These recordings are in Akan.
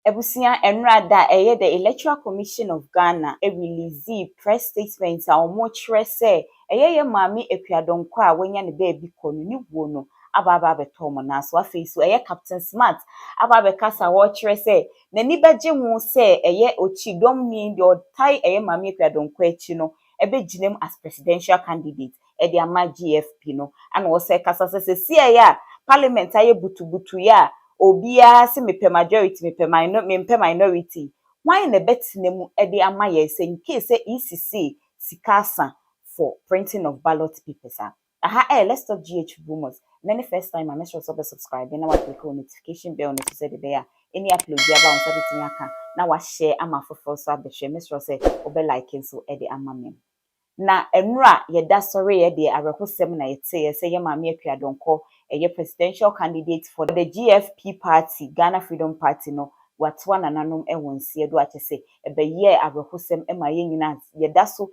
Ebusia enrada the Electoral Commission of Ghana release press statement a omo kire se ye maami Akua Donkor a wanya ne baby kono ni wo no ababa beto mo na so afei so Captain Smart ababa kasa wo kire se nani beje hu se ochidom ni de otai maami Akua Donkor achi no ebeginem as presidential candidate de ama GFP no ana wo se kasa se ya parliament aye butubutu ya obia se mepe majority mepe minority why na betinemu e ama ye say in case say ECC sikasa for printing of ballot papers let's talk GH rumors many first time I make sure subscribe na wa click on notification bell no say there any upload ya ba on sabiti aka na wa share ama for so abehwe make sure say obe like so e ama me na enra ye da sorry ye de arekosem na yete ye say ye maami Akua Donkor presidential candidate for the GFP party, Ghana Freedom Party no watwa nananom wonsie do akese ye abrehosem ma ye nyina ye da so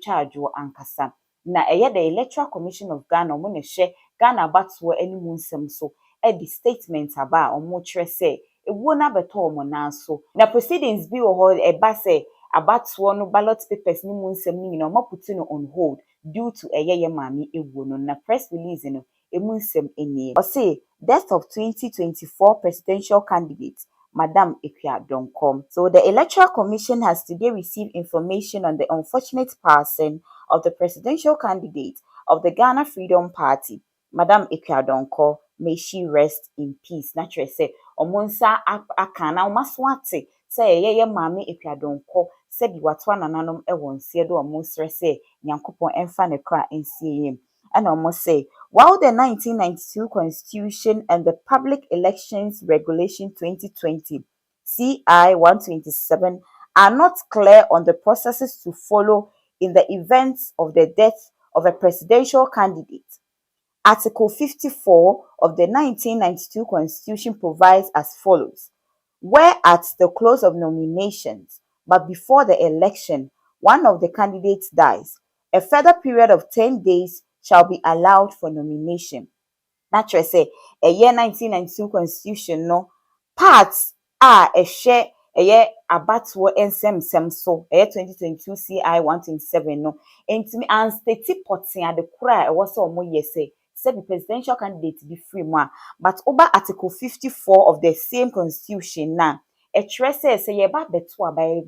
charge wo ankasa na the Electoral Commission of Ghana mo ne hwe Ghana batwo animu nsem so the statement aba omo kire se ewo na beto omo na so na proceedings bi wo ho eba se abatwo no ballot papers ni mu nsem ni nyina omo put no on hold due to ye maami ewo no na press release no emunsem enie o say death of 2024 presidential candidate Madam Akua Donkor. So the Electoral Commission has today received information on the unfortunate passing of the presidential candidate of the Ghana Freedom Party, Madam Akua Donkor. May she rest in peace. Naturally say omonsa akana omaswate say ye maami Akua Donkor said watwa nananom wonsie do omonsre say nyankopon emfa ne kra ensie yem. And almost say, while the 1992 Constitution and the Public Elections Regulation 2020 CI 127 are not clear on the processes to follow in the event of the death of a presidential candidate, Article 54 of the 1992 Constitution provides as follows: where at the close of nominations, but before the election, one of the candidates dies, a further period of 10 days shall be allowed for nomination. Naturally say, a year 1992 Constitution no parts are a share a year abatwo ensem so a 2022 CI 127 no entimi and state potin at the cry was so mo say the presidential candidate be free more, but over Article 54 of the same Constitution now a trace say ye ba beto by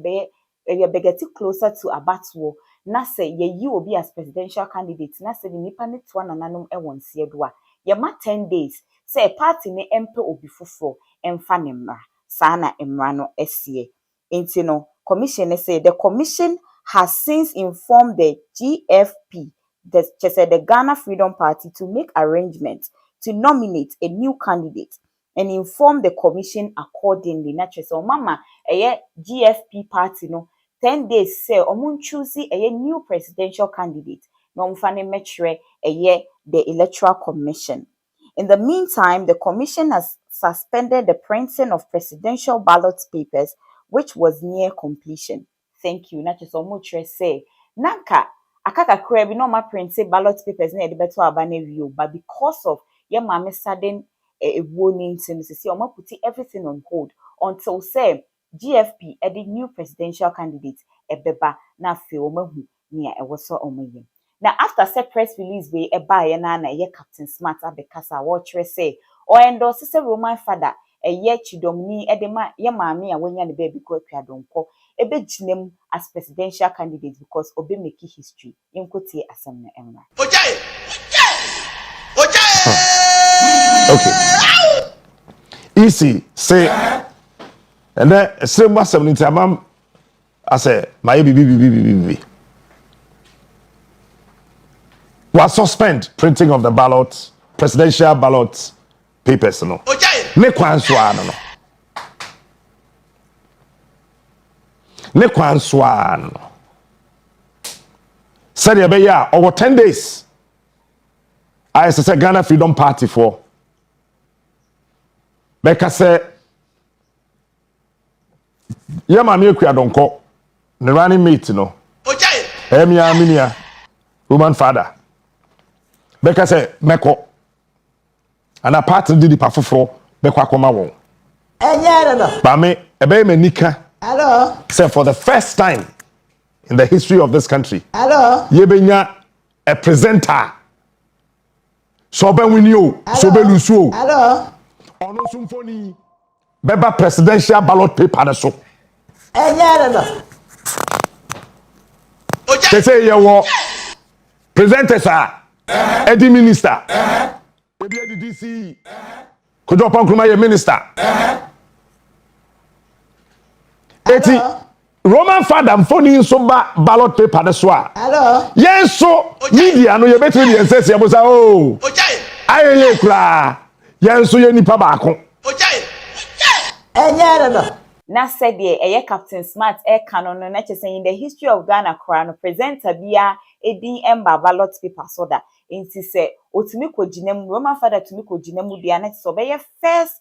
ye begeti closer to abatwo na say ye will be as presidential candidate na say the nipa ne to nananom wonsie do a ye ma 10 days say party ne empe obi foforo emfa ne mra sana emra no esie enti no commission say the commission has since informed the GFP, the Ghana Freedom Party, to make arrangements to nominate a new candidate and inform the commission accordingly. Naturally, so mama GFP party no 10 days say omun choose a new presidential candidate no mfane metre the Electoral Commission. In the meantime, the commission has suspended the printing of presidential ballot papers, which was near completion. Thank you. Naturally, so much say nanka akaka kra bi no ma print ballot papers na e beto aba na view, but because of ye mama sudden warning to see o ma put everything on hold until say GFP the new presidential candidate ebeba na fe o mahu nia e woso omoyem. Now after say press release we buy na Captain Smart abekasa watch say or endorse say Roman father chidomni edema ye maami a wanya ne baby ko Akua Donkor ebeginem as presidential candidate because obe make history inkotie asem na emra. Okay. Easy say and then say what 70 amam I say my bibi was suspend printing of the ballot presidential ballot papers no ne kwanswa no ne kwanswa no said ya be ya over 10 days I say Ghana Freedom Party for Beka say ye maami Akua Donkor ne running mate no emia minia woman father Beka say meko ana party di di pafoforo beko akoma won Bame, ebe me nika. Hello. Say for the first time in the history of this country. Hello. Yebenya a presenter. So be win you, so be lose you. Hello. Ono symphony. Beba presidential ballot paper na so. They say you wo presenters are Eddie minister. Ebi Eddie DC. Kojo Pankruma ye minister. Eti Roman father mfoni so ballot paper na so a. Hello. Yen so media no ye betwe ye sense ye bosa oh. Ayeye kura. Yen so ye nipa ba ko. Na said ye Captain Smart canon no na in the history of Ghana kra no presenter bia edin emba ballot paper soda enti se otumi koginem Roman father tumi koginem bia na so be ye first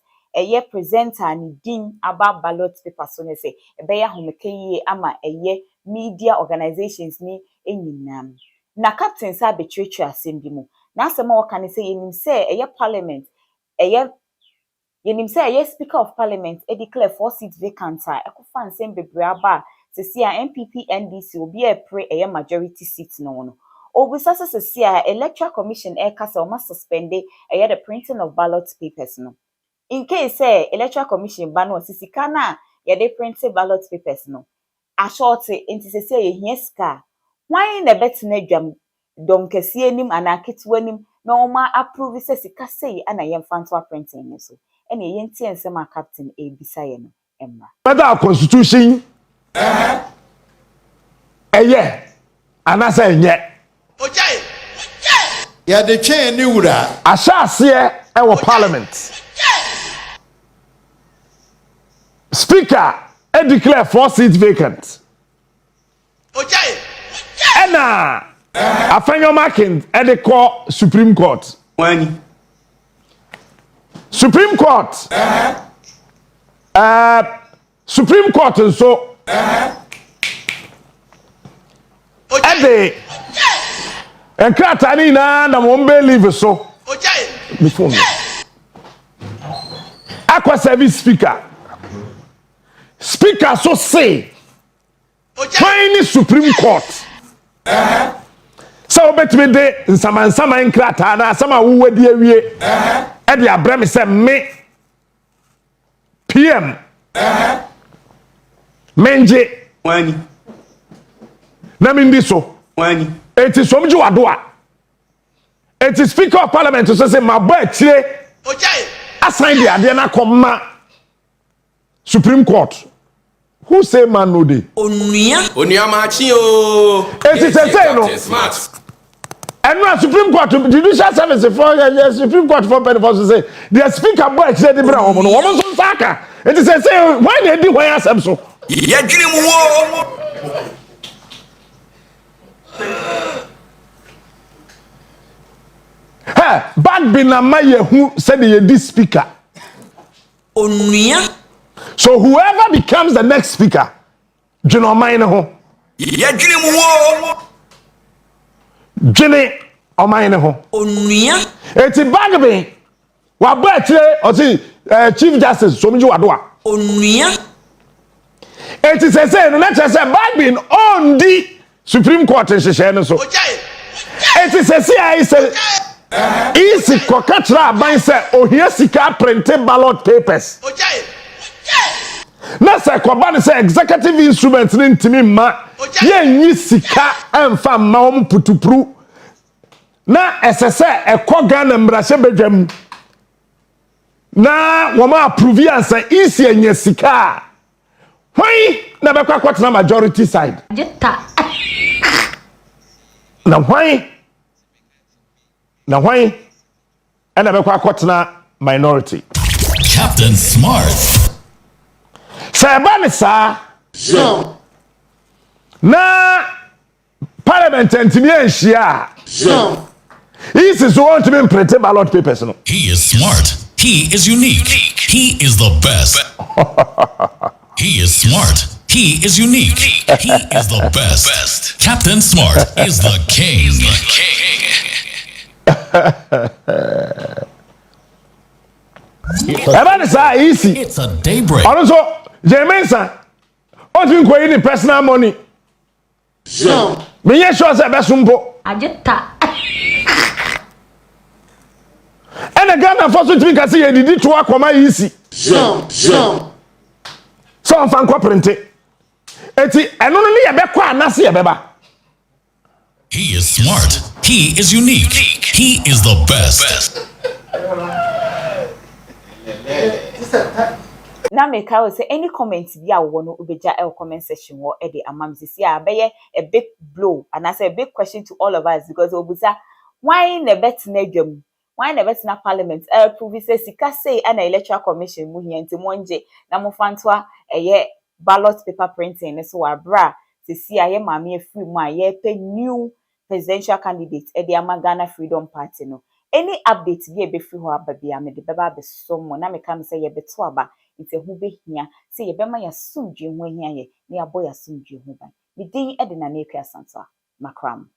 presenter ni din aba ballot paper so ne se be ya homekeye ama media organizations ni enyinam na Captain sa betwetwe asem bi mu na asem a waka ne se yenim se parliament yenim say speaker of parliament declare 4 seats vacant ekofa nsem bebre aba se sia MPP NDC obi pre majority seat no obisa se sia electoral commission kasa o ma suspend the printing of ballot papers no in case say electoral commission ban no sisika na ye dey print ballot papers no a short enti se sia ye hia sika wan na betina dwam donkesi anim anaketwa anim na o ma approve se sika sei ana ye mfanto printing no so ene yenti ensema captain ebisa ye no emma whether constitution anasa enye ya de twen ni wura ashase e parliament speaker declare 4 seats vacant ena afenyo marking de call Supreme Court Supreme Court Supreme Court so ade enkratani na mo believe so me phone Akua service speaker so say when Supreme Court so betime de nsama enkrata na sama wo wadi awie e de abrame se me PM menje wani na mindi so wani eti somji wadoa eti speaker of parliament so say mabo atire assign the ade na komma Supreme Court who say man no dey onuya machi o eti say no and no Supreme Court judicial service for Supreme Court for benefits say the speaker boy say the bra woman woman so saka it is say why they do why asem so ya dwene mu wo bad be na maye hu said the speaker onuya so whoever becomes the next speaker dwene mine ho ya dwene mu wo dwene o mine ho onuya eti bad be wa ba tire o si chief justice somji wadoa onuya eti say no let say bad be on the Supreme Court nhehye no so eti say I say isi kokatra ban say ohia sika printed ballot papers na say koba say executive instrument ni ntimi ma ye nyi sika emfa ma om putupru na esese ekoga na mbrahye bedwam na woma approve ansa isi enya sika hwan na bekwa kwatena majority side na hwan and bekwa kwatena minority Captain Smart Sabani sa so na parliament ntimi enhia so he is want to be print ballot papers no he is smart, he is unique, he is the best. He is smart, he is unique, he is the best. Captain Smart is the king. Eba de sa easy. It's a daybreak. Also, Jemensa, what you go in personal money? Jump. Me yes sure say besumpo. Ajeta. And the Ghana for so to say you did to akoma easy. Jump. Jump. So on fan ko printe. Eti eno no ye be kwa anase ye beba. He is smart. He is unique. He is the best. Na make I will say any comments bi a wo no obeja el comment section wo e de amam sisi a be a big blow and I say a big question to all of us because obusa why na bet na dwam why na bet na parliament prove say sika say na electoral commission mu hia nti monje na mo fanto a ballot paper printing so wa bra sisi a ye maame afiri mu a ye pe new presidential candidate e de Ghana Freedom Party no any update bi e be free ho aba bia me de beba be so mo na me kam say ye beto aba ite hu behia say ye bema ya sumdwe ho ahia ye na ya boy asumdwe ho ban me din e de na na ekwa sansa makram